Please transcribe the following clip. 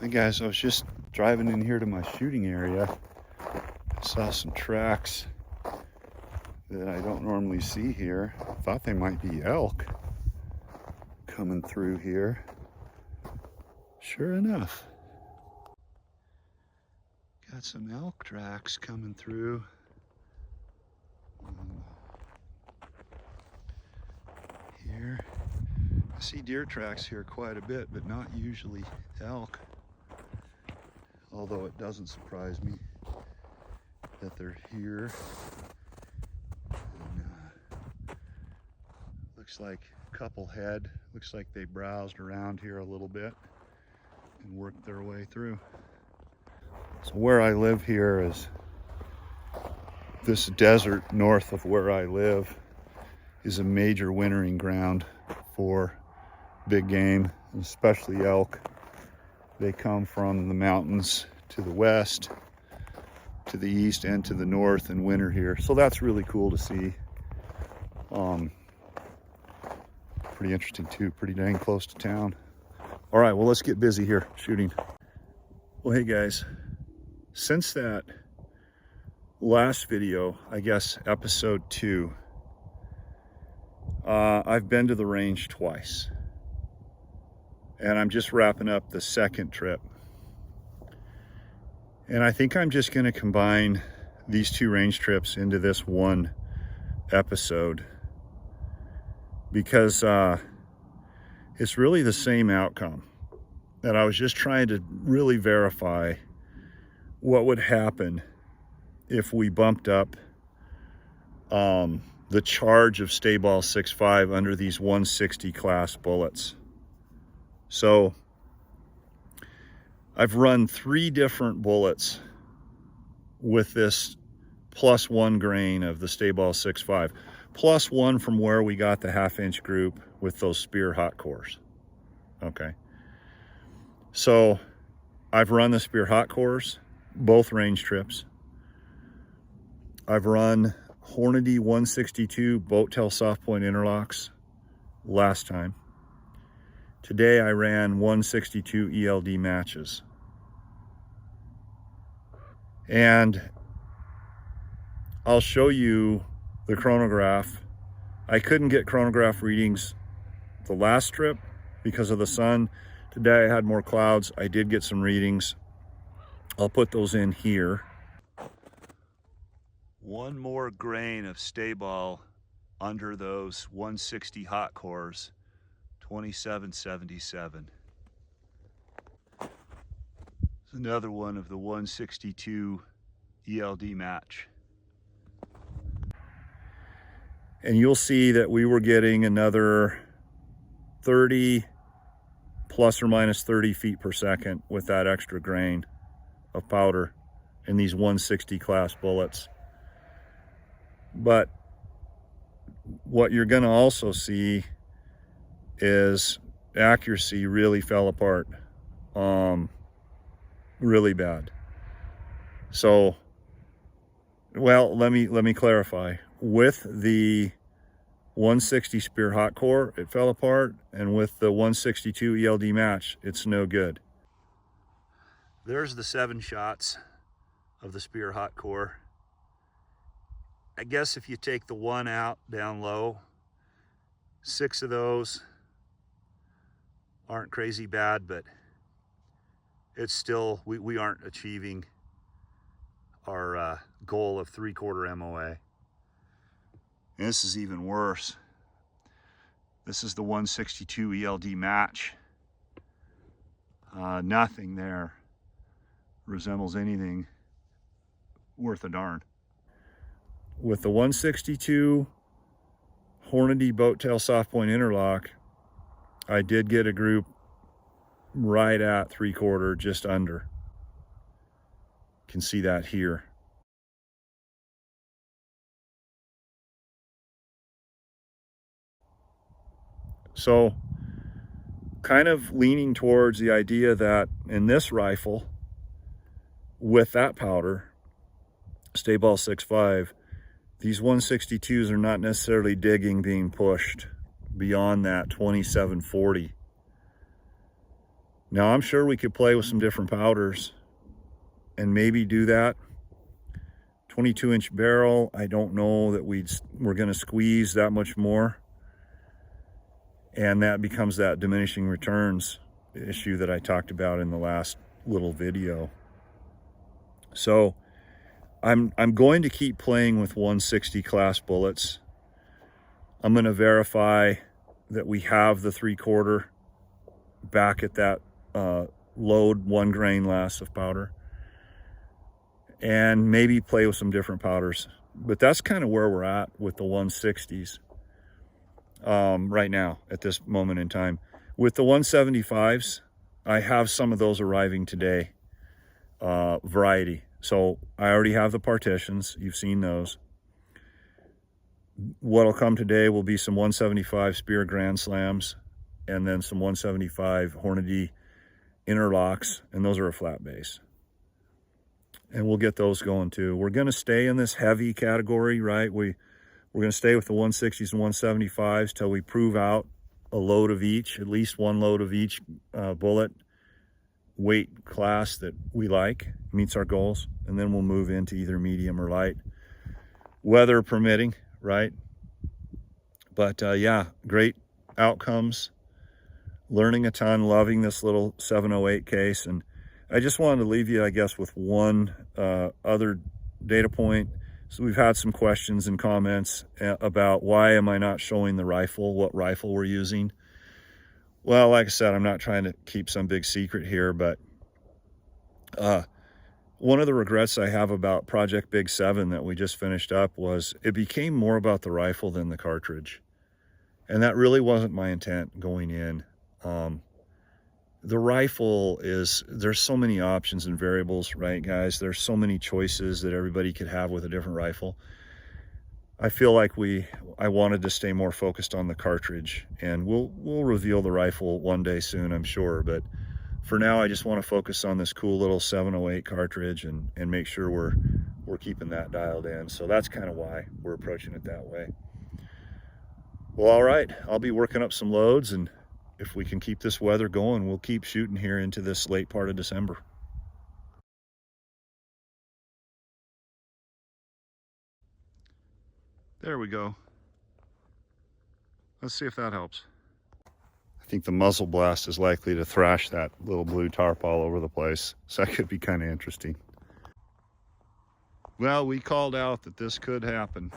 Hey guys, I was just driving in here to my shooting area. I saw some tracks that I don't normally see here. Thought they might be elk coming through here. Sure enough, got some elk tracks coming through. Here, I see deer tracks here quite a bit, but not usually elk. Although it doesn't surprise me that they're here. And, looks like a couple head. Looks like they browsed around here a little bit and worked their way through. So where I live here is this desert north of where I live is a major wintering ground for big game, especially elk. They come from the mountains to the west, to the east, and to the north and winter here. So that's really cool to see. Pretty interesting too, pretty dang close to town. All right, well, let's get busy here shooting. Well, hey guys, since that last video, I guess episode 2, I've been to the range twice. And I'm just wrapping up the second trip. And I think I'm just gonna combine these 2 range trips into this one episode because it's really the same outcome. And I was just trying to really verify what would happen if we bumped up the charge of stay ball 6.5 under these 160 class bullets. So I've run 3 different bullets with this +1 grain of the stay ball 6.5, +1 from where we got the 1/2-inch group with those spear hot cores. Okay. So I've run the spear hot cores, both range trips. I've run Hornady 162 boat tail soft point interlocks last time. Today I ran 162 ELD matches. And I'll show you the chronograph. I couldn't get chronograph readings the last trip because of the sun. Today I had more clouds. I did get some readings. I'll put those in here. One more grain of stay ball under those 160 hot cores. 2777. It's another one of the 162 ELD match. And you'll see that we were getting another 30 plus or minus 30 feet per second with that extra grain of powder in these 160 class bullets. But what you're going to also see is accuracy really fell apart, really bad. So, well, let me clarify. With the 160 spear hot core, it fell apart, and with the 162 ELD match, it's no good. There's the 7 shots of the spear hot core. I guess if you take the 1 out down low, 6 of those aren't crazy bad, but it's still, we aren't achieving our goal of 3/4 MOA. And this is even worse. This is the 162 ELD match. Nothing there resembles anything worth a darn. With the 162 Hornady boat tail soft point interlock, I did get a group right at 3/4, just under. You can see that here. So kind of leaning towards the idea that in this rifle, with that powder, stay ball 6.5, these 162s are not necessarily digging being pushed beyond that 2740. Now, I'm sure we could play with some different powders and maybe do that. 22-inch barrel, I don't know that we're going to squeeze that much more. And that becomes that diminishing returns issue that I talked about in the last little video. So I'm going to keep playing with 160 class bullets. I'm going to verify that we have the 3/4 back at that load 1 grain less of powder, and maybe play with some different powders. But that's kind of where we're at with the 160s right now at this moment in time. With the 175s, I have some of those arriving today, variety. So I already have the partitions. You've seen those. What'll come today will be some 175 Spear Grand Slams, and then some 175 Hornady interlocks, and those are a flat base. And we'll get those going too. We're going to stay in this heavy category, right? We're going to stay with the 160s and 175s till we prove out a load of each, at least one load of each bullet weight class that we like, meets our goals, and then we'll move into either medium or light, weather permitting, right? But yeah, great outcomes, learning a ton, loving this little 708 case. And I just wanted to leave you, I guess, with one other data point. So we've had some questions and comments about why am I not showing the rifle, what rifle we're using. Well, like I said, I'm not trying to keep some big secret here, but one of the regrets I have about Project Big 7 that we just finished up was it became more about the rifle than the cartridge. And that really wasn't my intent going in. The rifle is, there's so many options and variables, right, guys? There's so many choices that everybody could have with a different rifle. I feel like I wanted to stay more focused on the cartridge, and we'll reveal the rifle one day soon, I'm sure. But for now, I just want to focus on this cool little 708 cartridge and make sure we're keeping that dialed in. So that's kind of why we're approaching it that way. Well, all right, I'll be working up some loads, and if we can keep this weather going, we'll keep shooting here into this late part of December. There we go. Let's see if that helps. I think the muzzle blast is likely to thrash that little blue tarp all over the place, so that could be kind of interesting. Well, we called out that this could happen.